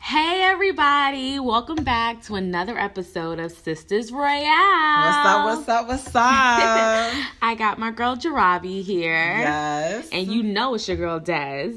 Hey everybody, welcome back to another episode of Sisters Royale. What's up? I got my girl Jarabi here. Yes. And you know it's your girl Des.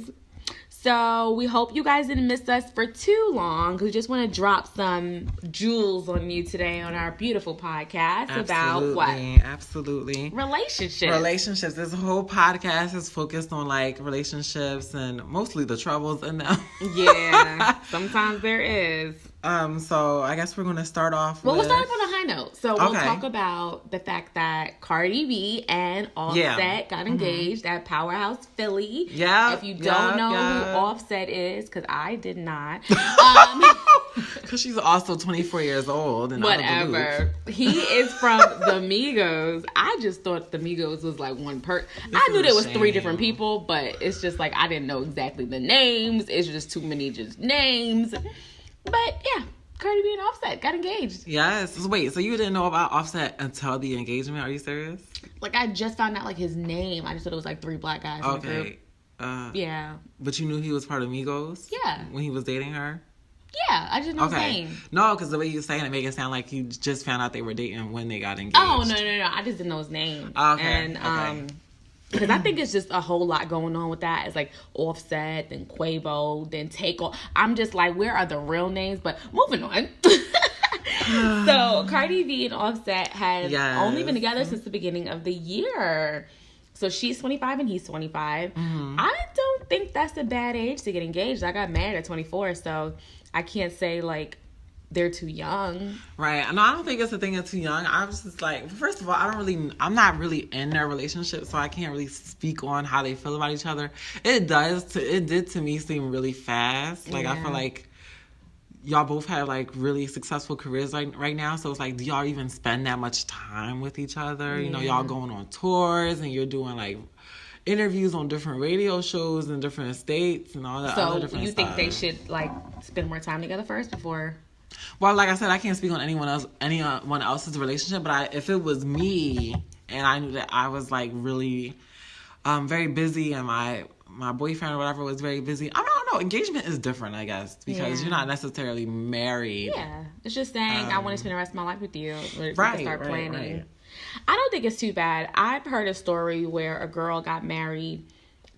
So we hope you guys didn't miss us for too long because we just want to drop some jewels on you today on our beautiful podcast about what? Absolutely. Relationships. This whole podcast is focused on like relationships and mostly the troubles in them. Yeah, sometimes there is. So I guess we're going to start off we'll start off on a high note. So we'll Okay. talk about the fact that Cardi B and Offset got engaged at Powerhouse Philly. Yeah. If you don't know who Offset is, because I did not. Because she's also 24 years old. And Whatever. He is from the Migos. I just thought the Migos was like one person. I knew there was three different people, but it's just like I didn't know exactly the names. It's just too many names. But yeah, Cardi B and Offset got engaged. Yes. Wait, so you didn't know about Offset until the engagement? Are you serious? Like I just found out like his name. I just thought it was like three black guys in the group. Yeah. But you knew he was part of Migos? Yeah. When he was dating her? Yeah, I just know his name. No, because the way you saying it make it sound like you just found out they were dating when they got engaged. Oh, no. I just didn't know his name. Okay. And, because I think it's just a whole lot going on with that. It's like Offset, then Quavo, then Takeoff. I'm just like, where are the real names? But moving on. So Cardi B and Offset have only been together since the beginning of the year. So she's 25 and he's 25. Mm-hmm. I don't think that's a bad age to get engaged. I got married at 24, so I can't say like they're too young. Right. No, I don't think it's a thing of too young. I was just like, first of all, I'm not really in their relationship, so I can't really speak on how they feel about each other. It did to me seem really fast. Like, I feel like y'all both have like really successful careers right now. So it's like, do y'all even spend that much time with each other? Yeah. You know, y'all going on tours and you're doing like interviews on different radio shows in different states and all that other different stuff. So you think they should like spend more time together first before? Well, like I said, I can't speak on anyone else's relationship, but if it was me and I knew that I was like really very busy and my boyfriend or whatever was very busy, I don't know. Engagement is different, I guess, because you're not necessarily married. Yeah, it's just saying I want to spend the rest of my life with you. We right, can start planning. Right. I don't think it's too bad. I've heard a story where a girl got married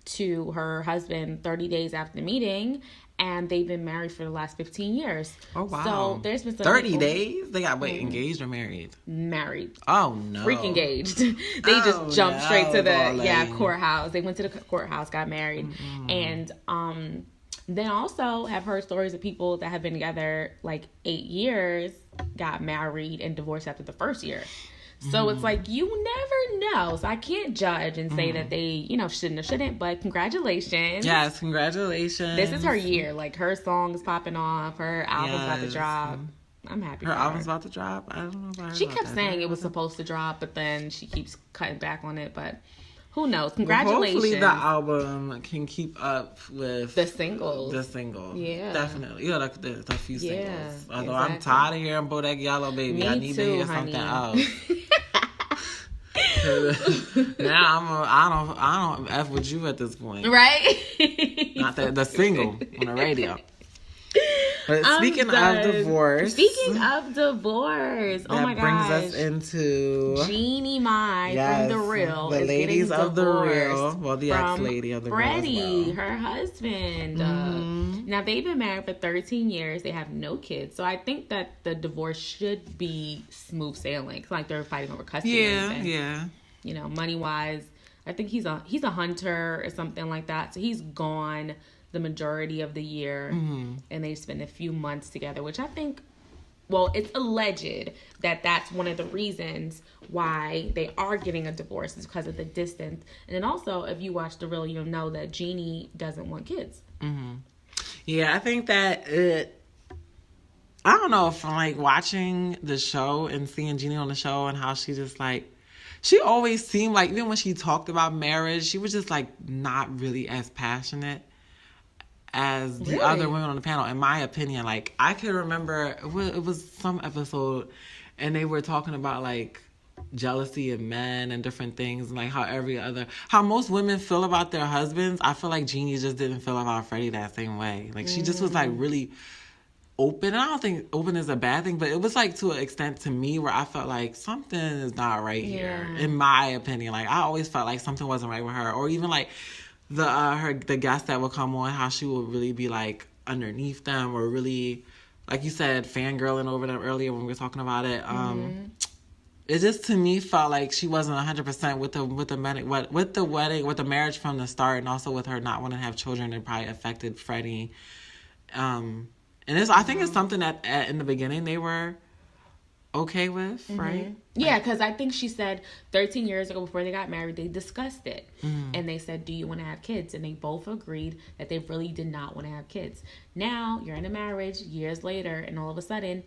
to her husband 30 days after the meeting, and they've been married for the last 15 years. Oh, wow. So there's been some 30 days? They got, engaged or married? Married. Oh, no. Freak engaged. They just jumped straight to the courthouse. They went to the courthouse, got married. Mm-hmm. And then also have heard stories of people that have been together like 8 years, got married and divorced after the first year. So it's like, you never know. So I can't judge and say that they, shouldn't or shouldn't, but congratulations. Yes, congratulations. This is her year. Like, her song is popping off. Her album's about to drop. I'm happy her album's about to drop? I don't know about her. She kept saying it was supposed to drop, but then she keeps cutting back on it. But who knows? Congratulations. Well, hopefully the album can keep up with the singles. Yeah. Definitely. Yeah, the few singles. Although exactly. I'm tired of hearing Bodak Yellow, baby. Me I need too, to hear honey. something else. Now I don't F with you at this point. Right? Not the single on the radio. But speaking of divorce. Oh my gosh. That brings us into Jeannie Mai from The Real. The ladies of The Real. Well, the ex-lady of The Real Freddie, as well. her husband. Now, they've been married for 13 years. They have no kids. So I think that the divorce should be smooth sailing. It's like they're fighting over custody. Yeah. Money-wise. I think he's a hunter or something like that. So he's gone the majority of the year, and they spend a few months together, which I think, well, it's alleged that that's one of the reasons why they are getting a divorce is because of the distance. And then also, if you watch The Real, you'll know that Jeannie doesn't want kids. Yeah, I think that I don't know, from like watching the show and seeing Jeannie on the show and how she just like, she always seemed like, even when she talked about marriage, she was just like not really as passionate as the other women on the panel, in my opinion. Like, I could remember, it was some episode, and they were talking about, like, jealousy of men and different things, and, like, how most women feel about their husbands. I feel like Jeannie just didn't feel about Freddie that same way. Like, she just was, like, really open. And I don't think open is a bad thing, but it was like to an extent to me where I felt like something is not right here, in my opinion. Like I always felt like something wasn't right with her, or even like the guests that would come on, how she would really be like underneath them, or really, like you said, fangirling over them earlier when we were talking about it. It just to me felt like she wasn't 100% with the marriage from the start, and also with her not wanting to have children. It probably affected Freddie. And I think it's something that in the beginning they were okay with, right? Yeah, because I think she said 13 years ago before they got married, they discussed it. And they said, do you want to have kids? And they both agreed that they really did not want to have kids. Now, you're in a marriage years later, and all of a sudden,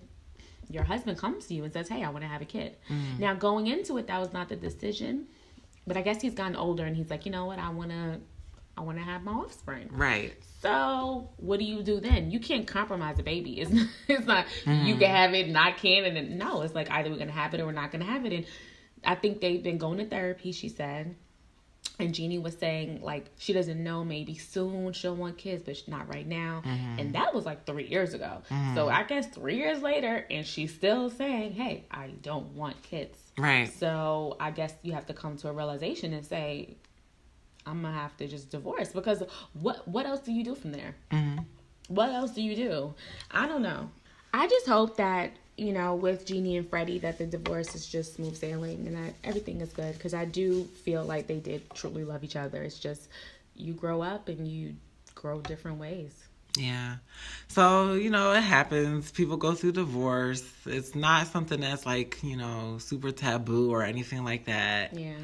your husband comes to you and says, hey, I want to have a kid. Now, going into it, that was not the decision. But I guess he's gotten older, and he's like, you know what, I want to have my offspring. Right. So what do you do then? You can't compromise a baby. It's not you can have it and I can't. And then, no, it's like either we're going to have it or we're not going to have it. And I think they've been going to therapy, she said. And Jeannie was saying, like, she doesn't know, maybe soon she'll want kids, but not right now. And that was like 3 years ago. So I guess 3 years later, and she's still saying, hey, I don't want kids. Right. So I guess you have to come to a realization and say, I'm going to have to just divorce, because what else do you do from there? What else do you do? I don't know. I just hope that, you know, with Jeannie and Freddie, that the divorce is just smooth sailing and that everything is good, because I do feel like they did truly love each other. It's just you grow up and you grow different ways. Yeah. So, you know, it happens. People go through divorce. It's not something that's like, you know, super taboo or anything like that. Yeah.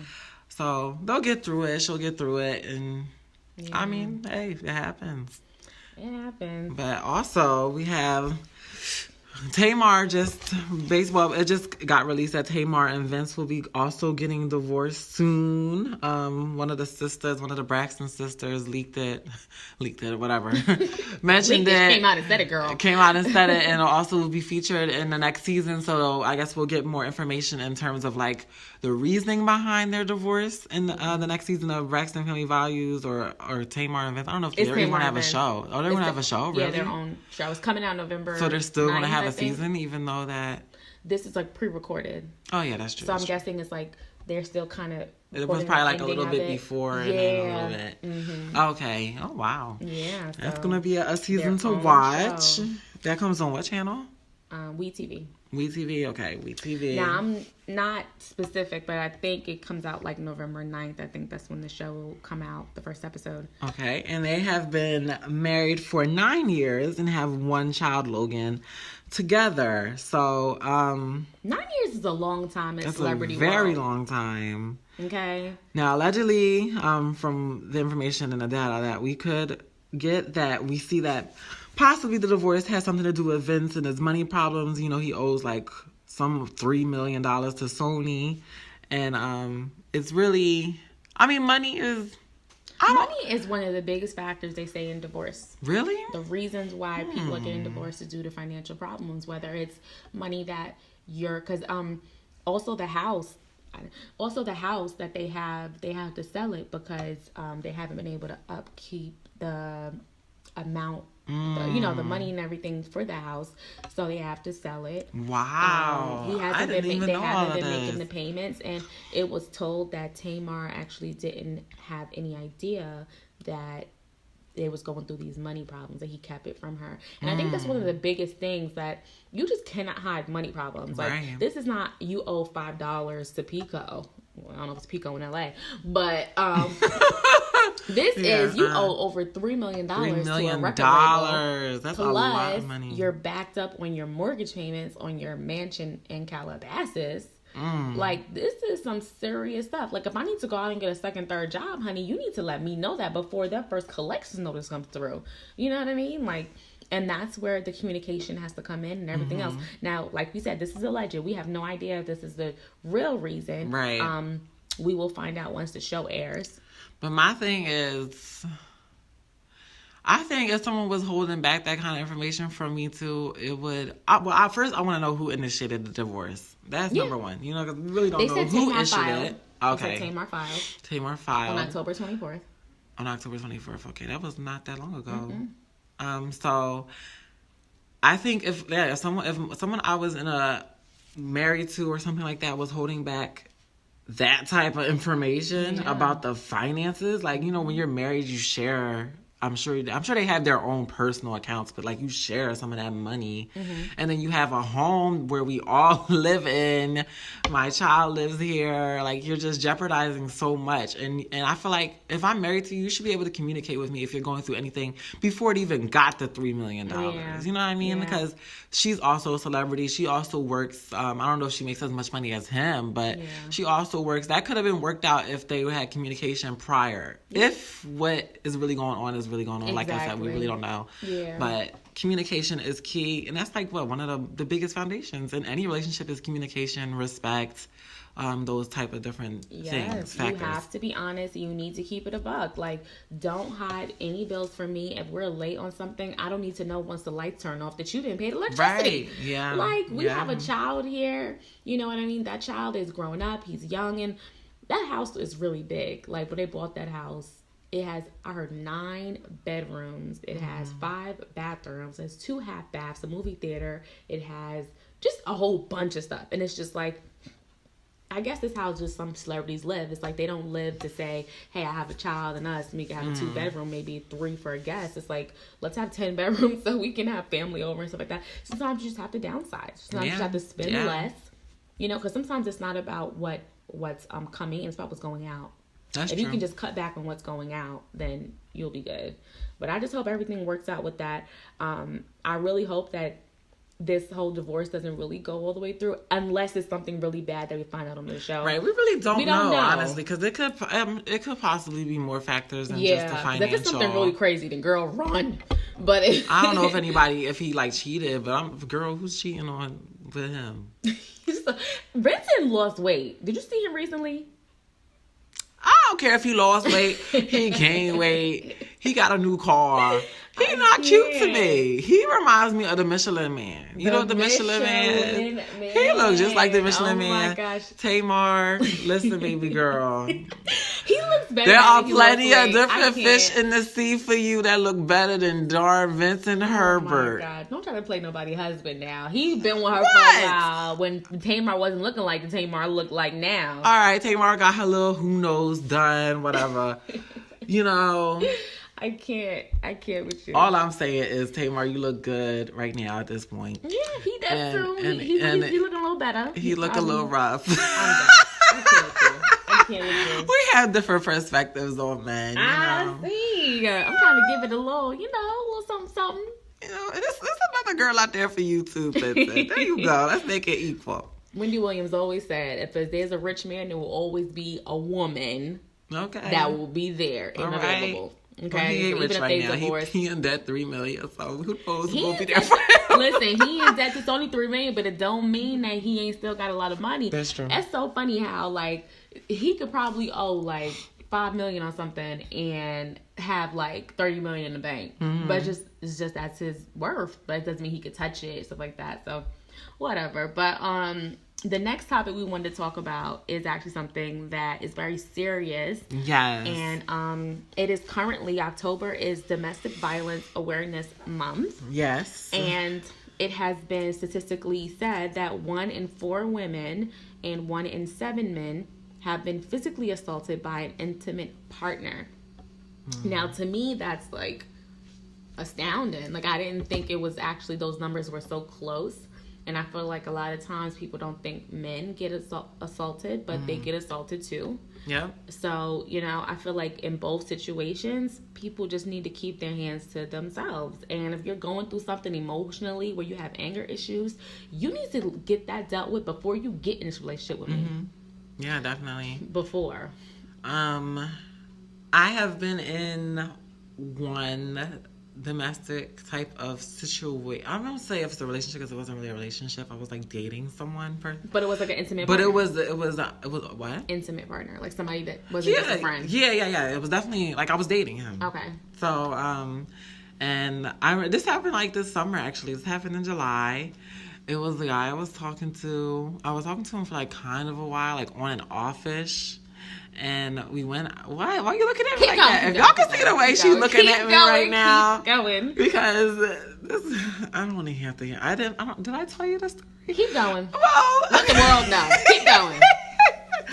So they'll get through it. She'll get through it. And I mean, hey, it happens. It happens. But also we have Tamar it just got released that Tamar and Vince will be also getting divorced soon. One of the Braxton sisters leaked it, whatever. Mentioned it. Came out and said it, girl. Came out and said it, and it'll also be featured in the next season. So I guess we'll get more information in terms of like the reasoning behind their divorce in the next season of Braxton Family Values or Tamar and Vince. I don't know if they're going to have a show. Oh, they're going to have a show? Really? Yeah, their own show. It's coming out November. So they're still going to have a season, even though that... This is like pre-recorded. Oh, yeah, that's true. So I'm guessing it's like they're still kind of... It was probably like a little bit before and then a little bit. Mm-hmm. Okay. Oh, wow. Yeah. That's going to be a season to watch. Show. That comes on what channel? WeTV. WeTV, okay. WeTV. Now, I'm not specific, but I think it comes out like November 9th. I think that's when the show will come out, the first episode. Okay. And they have been married for 9 years and have one child, Logan, together. So, 9 years is a long time in celebrity world. That's a very long time. Okay. Now, allegedly, from the information and the data that we could get, that we see that possibly the divorce has something to do with Vince and his money problems. You know, he owes like some $3 million to Sony. And it's really, I mean, money is one of the biggest factors, they say, in divorce. Really? The reasons why people are getting divorced is due to financial problems, whether it's money that because also the house that they have to sell it because they haven't been able to upkeep the amount, the money and everything for the house, so they have to sell it. Wow. They haven't been making the payments, and it was told that Tamar actually didn't have any idea that they was going through these money problems, that he kept it from her. And I think that's one of the biggest things, that you just cannot hide money problems. Like, this is not you owe $5 to Pico. Well, I don't know if it's Pico in LA, but this is you owe over $3 million to a record label. That's a lot of money. You're backed up on your mortgage payments on your mansion in Calabasas. Like, this is some serious stuff. Like, if I need to go out and get a second, third job, honey, you need to let me know that before that first collection notice comes through. You know what I mean? Like, and that's where the communication has to come in and everything else. Now, like we said, this is alleged. We have no idea if this is the real reason. Right. We will find out once the show airs. But my thing is, I think if someone was holding back that kind of information from me too, it would. First, I want to know who initiated the divorce. That's number one. You know, because we really don't know who initiated it. Okay. Tamar filed. Tamar filed on October 24th. On October 24th. Okay, that was not that long ago. So I think if someone I was married to or something like that was holding back that type of information about the finances, like, you know, when you're married, you share. I'm sure they have their own personal accounts, but like you share some of that money, and then you have a home where we all live in. My child lives here. Like, you're just jeopardizing so much, and I feel like if I'm married to you, you should be able to communicate with me if you're going through anything before it even got the $3 million. You know what I mean? Because she's also a celebrity. She also works. I don't know if she makes as much money as him, but she also works. That could have been worked out if they had communication prior. If what is really going on is really going on. Exactly. Like I said, we really don't know. Yeah. But communication is key. And that's like one of the biggest foundations in any relationship is communication, respect, those type of different things, factors. You have to be honest. You need to keep it a buck. Like, don't hide any bills from me. If we're late on something, I don't need to know once the lights turn off that you didn't pay the electricity. Right. Yeah. Like, we have a child here. You know what I mean? That child is growing up. He's young. And that house is really big. Like, when they bought that house, it has, I heard, 9 bedrooms. It has 5 bathrooms. It has 2 half baths, a movie theater. It has just a whole bunch of stuff. And it's just like, I guess this is how just some celebrities live. It's like they don't live to say, hey, I have a child and us, and we can have a 2-bedroom, maybe 3 for a guest. It's like, let's have 10 bedrooms so we can have family over and stuff like that. Sometimes you just have to downsize. Sometimes you just have to spend less. You know, because sometimes it's not about what's coming in. It's about what's going out. If you can just cut back on what's going out, then you'll be good. But I just hope everything works out with that. I really hope that this whole divorce doesn't really go all the way through, unless it's something really bad that we find out on the show. Right, we really don't know, honestly, because it could possibly be more factors than just the financial. If it's something really crazy, then girl, run. But I don't know if he like cheated, but girl, who's cheating on with him? Vincent lost weight. Did you see him recently? I don't care if he lost weight, he gained weight, he got a new car. He's not cute to me. He reminds me of the Michelin Man. You know what the Michelin Man is? He looks just like the Michelin Man. Oh my gosh. Tamar, listen, baby girl. He looks better. There are plenty of different fish in the sea for you that look better than darn Vincent Herbert. Oh my God. Don't try to play nobody's husband now. He's been with her for a while when Tamar wasn't looking like the Tamar looked like now. All right, Tamar got her little who knows done, whatever. You know. I can't with you. All I'm saying is, Tamar, you look good right now at this point. Yeah, he does too. He's looking a little better. He look a little rough. I can't with you. We have different perspectives on men. I see. I'm trying to give it a little, a little something. You know, there's another girl out there for you too, Vincent. There you go. Let's make it equal. Wendy Williams always said, if there's a rich man, there will always be a woman that will be there and available. Right. Okay, well, he ain't rich right now. He in debt $3 million, so who knows who will be there for him. Listen, he in debt. It's only $3 million, but it don't mean that he ain't still got a lot of money. That's true. That's so funny how like he could probably owe like $5 million on something and have like $30 million in the bank, but it's just that's his worth. But it doesn't mean he could touch it, stuff like that. So whatever. But the next topic we wanted to talk about is actually something that is very serious. Yes. And it is currently, October is Domestic Violence Awareness Month. Yes. And it has been statistically said that 1 in 4 women and 1 in 7 men have been physically assaulted by an intimate partner. Now, to me, that's like astounding. Like, I didn't think it was actually, those numbers were so close. And I feel like a lot of times people don't think men get assaulted, but they get assaulted too. Yeah. So, I feel like in both situations, people just need to keep their hands to themselves. And if you're going through something emotionally where you have anger issues, you need to get that dealt with before you get in this relationship with me. Yeah, definitely. Before. I have been in one domestic type of situation. I don't say if it's a relationship because it wasn't really a relationship. I was like dating someone, but it was like an intimate partner. But it was what? Intimate partner, like somebody that wasn't just a friend. Yeah. It was definitely like I was dating him. Okay. So and this happened like this summer actually. This happened in July. It was the guy I was talking to. I was talking to him for like kind of a while, like on and off-ish. And we went. Why are you looking at me Keep like going, that? keep If y'all going, can see the way she's looking at me right now, keep going. because this, I don't want to have to hear. Did I tell you this story? Keep going. Well, Let the world know. Keep going.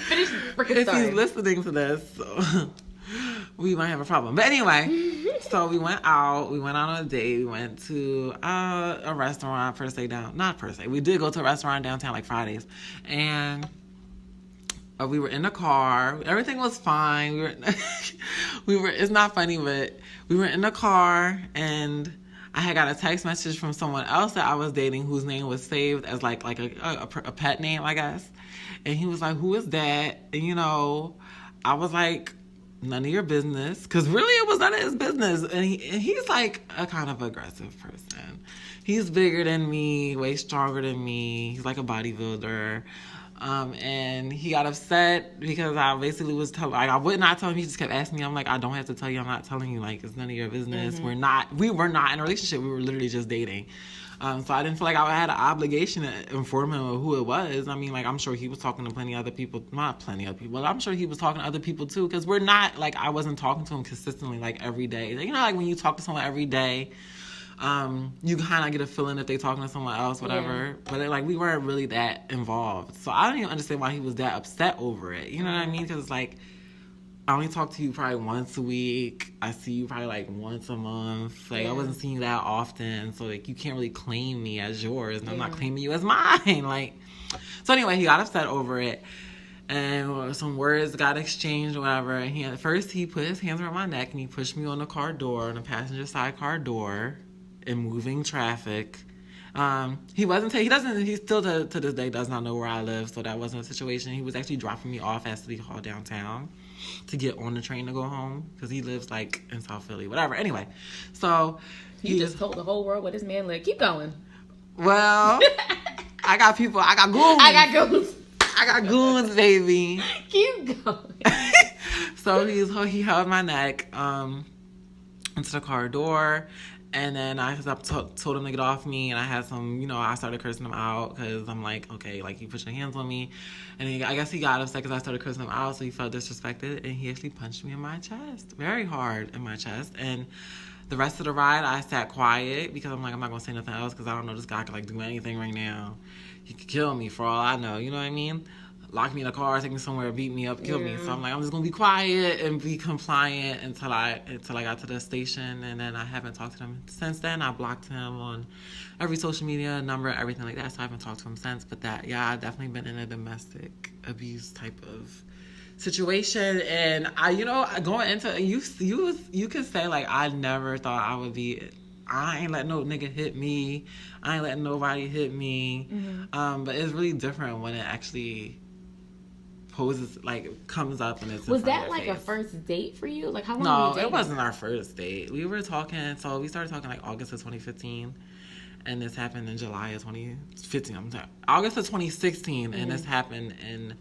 Finish the freaking story. If he's listening to this, we might have a problem. But anyway, so we went out. We went out on a date. We went to a restaurant per se not per se. We did go to a restaurant downtown like Fridays, and we were in the car. Everything was fine. We were. It's not funny, but we were in the car, and I had got a text message from someone else that I was dating, whose name was saved as like a pet name, I guess. And he was like, "Who is that?" And I was like, "None of your business," because really it was none of his business. And he's like a kind of aggressive person. He's bigger than me, way stronger than me. He's like a bodybuilder. And he got upset because I basically was telling, I would not tell him. He just kept asking me. I'm like, I don't have to tell you. I'm not telling you. Like, it's none of your business. Mm-hmm. We were not in a relationship. We were literally just dating. So I didn't feel like I had an obligation to inform him of who it was. I mean, like, I'm sure he was talking to plenty of other people. Not plenty of people, but I'm sure he was talking to other people too. Because we're not, like, I wasn't talking to him consistently, like, every day. Like when you talk to someone every day, you kind of get a feeling that they're talking to someone else, whatever. Yeah. But we weren't really that involved. So I don't even understand why he was that upset over it. You know what I mean? Because I only talk to you probably once a week. I see you probably like once a month. I wasn't seeing you that often. So you can't really claim me as yours. And I'm not claiming you as mine. So anyway, he got upset over it. And some words got exchanged or whatever. And first he put his hands around my neck and he pushed me on the car door, on the passenger side car door, in moving traffic. He still to this day does not know where I live, so that wasn't a situation. He was actually dropping me off at City Hall downtown to get on the train to go home, because he lives in South Philly, whatever. Anyway, so you just told the whole world what this man lived. Keep going. Well, I got goons. I got goons, baby. Keep going. So he held my neck into the car door. And then I told him to get off me, and I had I started cursing him out, because I'm like, okay, like, you put your hands on me. And I guess he got upset because I started cursing him out, so he felt disrespected, and he actually punched me in my chest, very hard in my chest. And the rest of the ride, I sat quiet, because I'm like, I'm not going to say nothing else, because I don't know this guy could, do anything right now. He could kill me for all I know, you know what I mean? Lock me in a car, take me somewhere, beat me up, kill me. So I'm like, I'm just gonna be quiet and be compliant until I got to the station, and then I haven't talked to him since then. I blocked him on every social media number, everything like that. So I haven't talked to him since. But I've definitely been in a domestic abuse type of situation, and going into you could say like, I never thought I would be. I ain't letting no nigga hit me. I ain't letting nobody hit me. Mm-hmm. But it's really different when it actually comes up and it's was that like face. A first date for you? Like, how long were you dating? No, it wasn't our first date. We were talking, so we started talking like August of 2015, and this happened in July of 2015. I'm sorry, August of 2016, and this happened in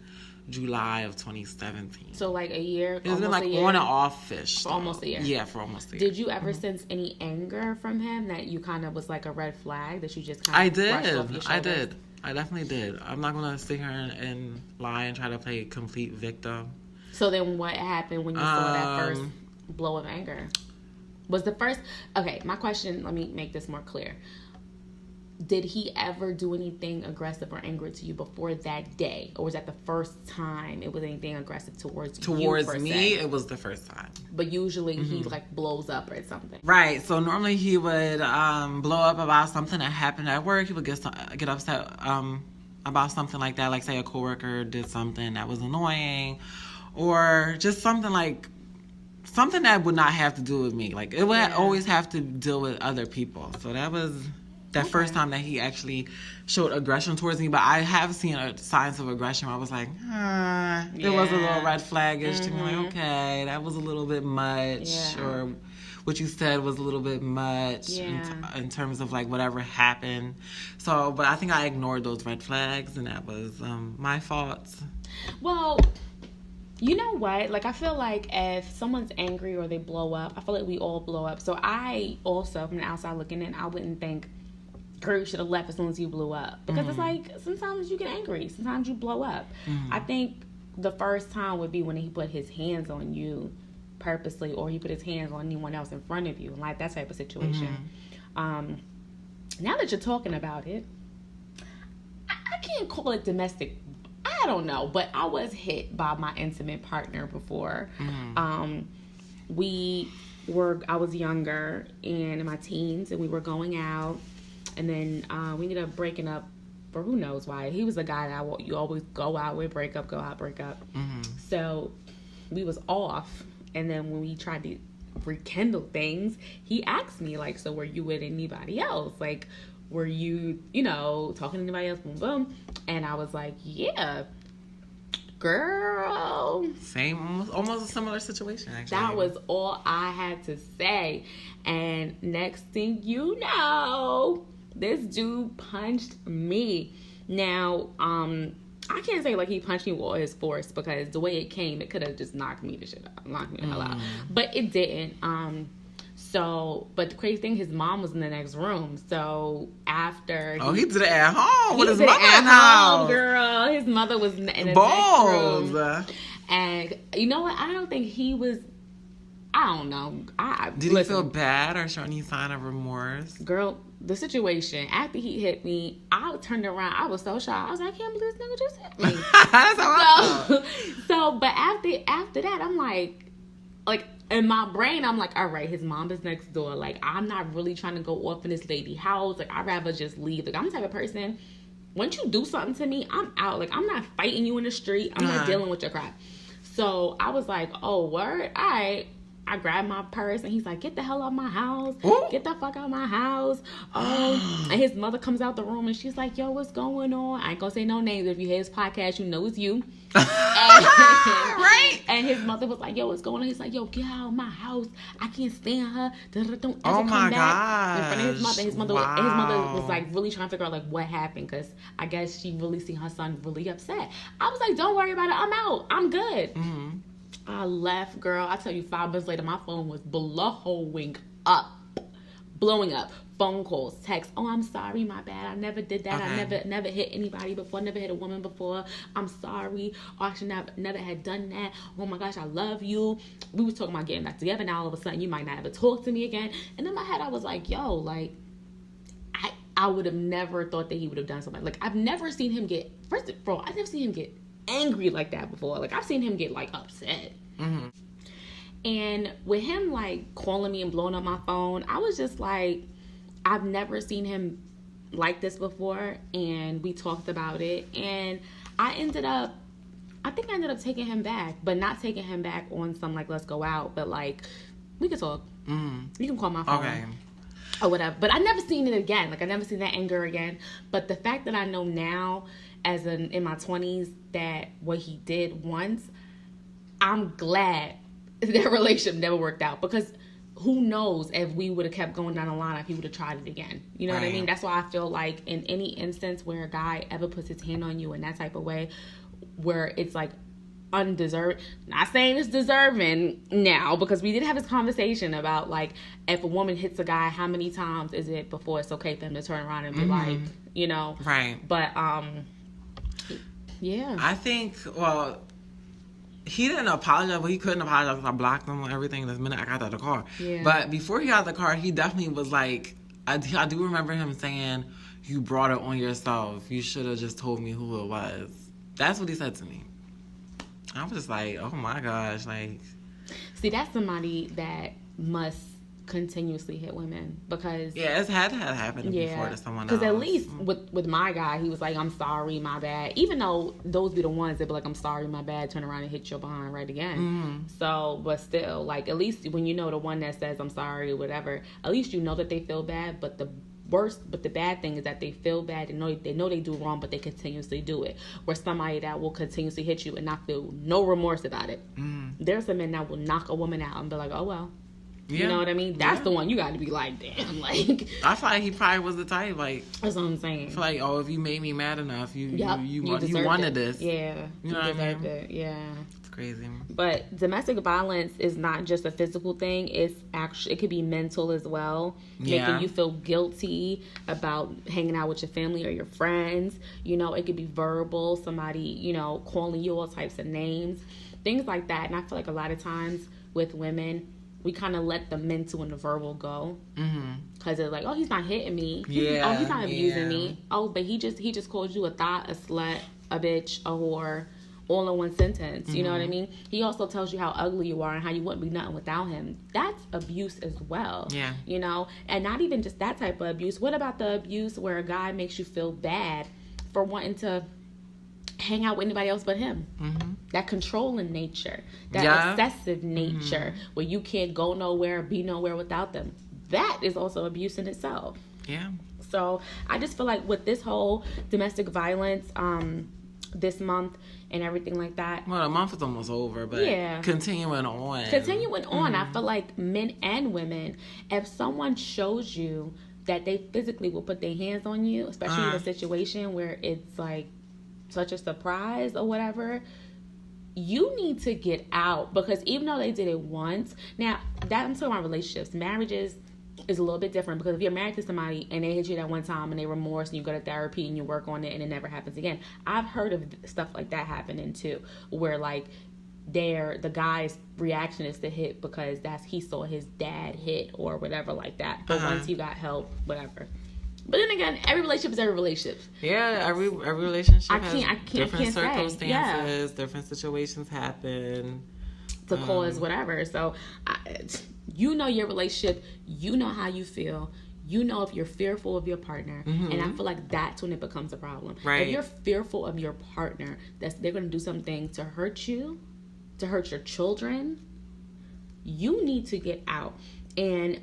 July of 2017. So like a year. It's been like on and off-ish. For almost a year. Yeah, for almost a year. Did you ever sense any anger from him that you kind of was like a red flag that you just kind of brushed off your shoulders? I did. I definitely did. I'm not going to sit here and lie and try to play complete victim. So then what happened when you saw that first blow of anger? Was the first... Okay, my question, let me make this more clear. Did he ever do anything aggressive or angry to you before that day? Or was that the first time it was anything aggressive towards you? Towards me, it was the first time. But usually he blows up or something. Right. So normally he would blow up about something that happened at work. He would get upset about something like that. Like, say a coworker did something that was annoying, or just something that would not have to do with me. Like, it would always have to deal with other people. So that was... That first time that he actually showed aggression towards me. But I have seen signs of aggression where I was like, there was a little red flag-ish to me. Like, okay, that was a little bit much. Yeah. Or what you said was a little bit much in terms of, like, whatever happened. So, but I think I ignored those red flags, and that was my fault. Well... You know what? Like, I feel like if someone's angry or they blow up, I feel like we all blow up. So I also, from the outside looking in, I wouldn't think, girl, you should have left as soon as you blew up. Because it's like, sometimes you get angry. Sometimes you blow up. I think the first time would be when he put his hands on you purposely, or he put his hands on anyone else in front of you, like that type of situation. Now that you're talking about it, I can't call it domestic. I don't know, but I was hit by my intimate partner before. I was younger and in my teens, and we were going out, and then we ended up breaking up for who knows why. He was a guy that you always go out with, break up, go out, break up. So we was off, and then when we tried to rekindle things, he asked me, like, so were you with anybody else? Like, were you, talking to anybody else? Boom, boom. And I was like, yeah, girl. Same, almost a similar situation, actually. That was all I had to say. And next thing you know, this dude punched me. Now, I can't say like he punched me with all his force, because the way it came, it could have just knocked me the hell out. But it didn't. But the crazy thing, his mom was in the next room. So after he did it at home with his mother in the house. Girl, his mother was in the next room. And you know what? I don't think he was. I don't know. Did he feel bad or show any sign of remorse? Girl, the situation, after he hit me, I turned around. I was so shocked. I was like, I can't believe this nigga just hit me. That's how I felt. But after that, I'm like, in my brain, I'm like, all right, his mom is next door. Like, I'm not really trying to go off in this lady house. Like, I'd rather just leave. Like, I'm the type of person, once you do something to me, I'm out. Like, I'm not fighting you in the street. I'm not dealing with your crap. So I was like, oh, word? All right. I grabbed my purse, and he's like, get the hell out of my house. Ooh. Get the fuck out of my house. And his mother comes out the room, and she's like, yo, what's going on? I ain't gonna say no names. If you hear this podcast, you know it's you. Right? And his mother was like, yo, what's going on? He's like, yo, get out of my house. I can't stand her. Don't ever come back. In front of his mother. His mother was like really trying to figure out like what happened, because I guess she really seen her son really upset. I was like, don't worry about it. I'm out. I'm good. I left, girl. I tell you, 5 minutes later, my phone was blowing up. Phone calls, texts. Oh, I'm sorry, my bad. I never did that. I never hit anybody before. Never hit a woman before. I'm sorry. I should never had done that. Oh my gosh, I love you. We was talking about getting back together. Now all of a sudden, you might not ever talk to me again. And in my head, I was like, yo, like, I would have never thought that he would have done something. Like, I've never seen him get. First of all, I've never seen him get angry like that before. Like, I've seen him get like upset. And with him like calling me and blowing up my phone, I was just like, I've never seen him like this before. And we talked about it, and I ended up taking him back, but not taking him back on some like, let's go out, but like, we could talk. You can call my phone or whatever. But I never seen it again. Like, I never seen that anger again. But the fact that I know now, in my 20s, that what he did once, I'm glad that relationship never worked out, because who knows if we would have kept going down the line if he would have tried it again. You know what I mean? That's why I feel like in any instance where a guy ever puts his hand on you in that type of way, where it's like undeserved, not saying it's deserving now, because we did have this conversation about like, if a woman hits a guy, how many times is it before it's okay for him to turn around and be like, right? But yeah, I think, well, he didn't apologize, but he couldn't apologize because I blocked him on everything the minute I got out of the car. Yeah. But before he got out of the car, he definitely was like, I do remember him saying, you brought it on yourself. You should have just told me who it was. That's what he said to me. I was just like, oh my gosh. Like, see, that's somebody that must continuously hit women, because it's had to have happened before to someone else. Because at least with my guy, he was like, I'm sorry, my bad. Even though those be the ones that be like, I'm sorry, my bad, turn around and hit your behind right again. So, but still, like, at least when you know the one that says I'm sorry or whatever, at least you know that they feel bad. But the bad thing is that they feel bad and they know they do wrong, but they continuously do it. Where somebody that will continuously hit you and not feel no remorse about it. There's some men that will knock a woman out and be like, oh well. You know what I mean? That's the one you got to be like, damn, like. I feel like he probably was the type, like. That's what I'm saying. I feel like, oh, if you made me mad enough, you wanted this. Yeah. You know what I mean? It. Yeah. It's crazy. But domestic violence is not just a physical thing. It's actually, it could be mental as well. Making you feel guilty about hanging out with your family or your friends. You know, it could be verbal. Somebody, you know, calling you all types of names. Things like that. And I feel like a lot of times with women, we kind of let the mental and the verbal go, because it's like, oh, he's not hitting me. Oh, he's not abusing me. Oh, but he just called you a thought, a slut, a bitch, a whore, all in one sentence. You know what I mean? He also tells you how ugly you are and how you wouldn't be nothing without him. That's abuse as well. Yeah. You know, and not even just that type of abuse. What about the abuse where a guy makes you feel bad for wanting to hang out with anybody else but him? That controlling nature, that obsessive nature, where you can't go nowhere, be nowhere without them. That is also abuse in itself. Yeah. So I just feel like with this whole domestic violence, this month and everything like that. Well, the month is almost over, but continuing on. I feel like men and women, if someone shows you that they physically will put their hands on you, especially in a situation where it's like such a surprise or whatever, you need to get out. Because even though they did it once, now that I'm talking about relationships, marriages is a little bit different, because if you're married to somebody and they hit you that one time and they remorse and you go to therapy and you work on it and it never happens again. I've heard of stuff like that happening too, where like the guy's reaction is to hit because he saw his dad hit or whatever like that. But once you got help, whatever. But then again, every relationship is every relationship. Yeah, every relationship has different circumstances, different situations happen. To cause whatever. So, you know your relationship. You know how you feel. You know if you're fearful of your partner. And I feel like that's when it becomes a problem. Right. If you're fearful of your partner, they're going to do something to hurt you, to hurt your children, you need to get out. And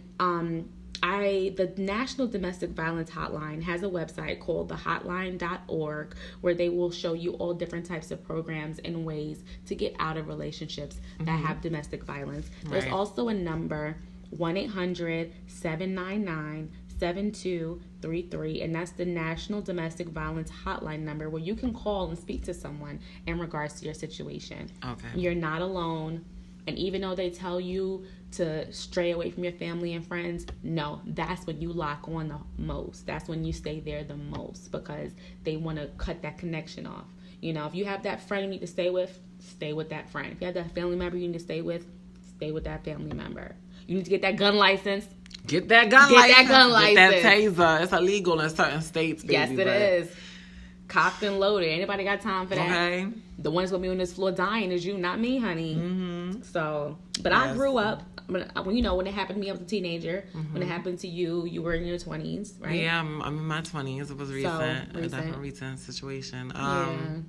the National Domestic Violence Hotline has a website called thehotline.org, where they will show you all different types of programs and ways to get out of relationships that have domestic violence. There's also a number, 1-800-799-7233, and that's the National Domestic Violence Hotline number, where you can call and speak to someone in regards to your situation. Okay. You're not alone. And even though they tell you to stray away from your family and friends, no, that's when you lock on the most. That's when you stay there the most, because they want to cut that connection off. You know, if you have that friend you need to stay with that friend. If you have that family member you need to stay with that family member. You need to get that gun license. Get that gun license. Get that taser. It's illegal in certain states, baby. Yes, it is. Cocked and loaded. Anybody got time for that? Okay. The one that's going to be on this floor dying is you, not me, honey. So, but yes. I grew up, when it happened to me, I was a teenager. When it happened to you, you were in your 20s, right? Yeah, I'm in my 20s. It was recent. A definitely recent situation. I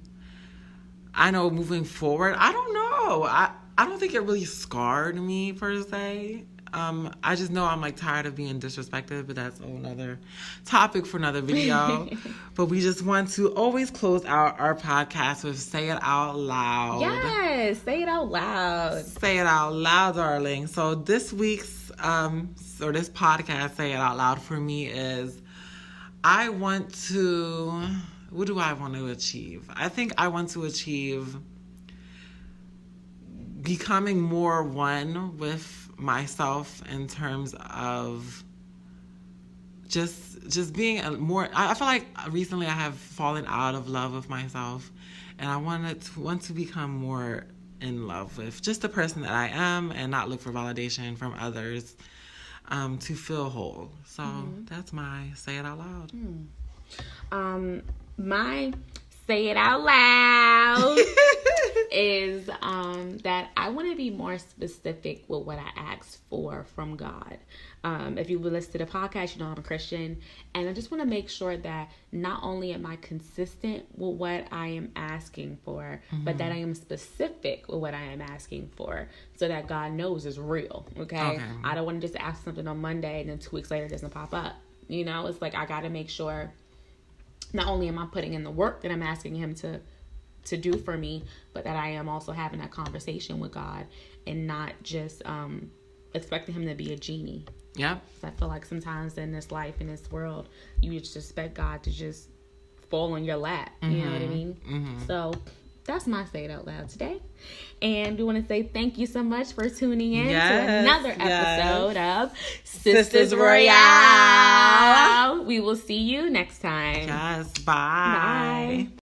know moving forward, I don't know. I don't think it really scarred me, per se. I just know I'm like tired of being disrespected, but that's another topic for another video. But we just want to always close out our podcast with Say It Out Loud. Yes, say it out loud. Say it out loud, darling. So this week's, or this podcast, Say It Out Loud, for me is, what do I want to achieve? I think I want to achieve becoming more one with myself in terms of just being more. I feel like recently I have fallen out of love with myself, and I want to become more in love with just the person that I am, and not look for validation from others to feel whole. So that's my Say It Out Loud. My Say It Out Loud is that I want to be more specific with what I ask for from God. If you listen to the podcast, you know I'm a Christian, and I just want to make sure that not only am I consistent with what I am asking for, but that I am specific with what I am asking for, so that God knows it's real. Okay? I don't want to just ask something on Monday and then 2 weeks later it doesn't pop up. You know, it's like I got to make sure not only am I putting in the work that I'm asking him to do for me, but that I am also having that conversation with God, and not just expecting him to be a genie. Yep. So I feel like sometimes in this life, in this world, you just expect God to just fall on your lap. You know what I mean? Mm-hmm. So that's my say it out loud today. And we want to say thank you so much for tuning in to another episode of Sisters Royale. We will see you next time. Yes. Bye. Bye.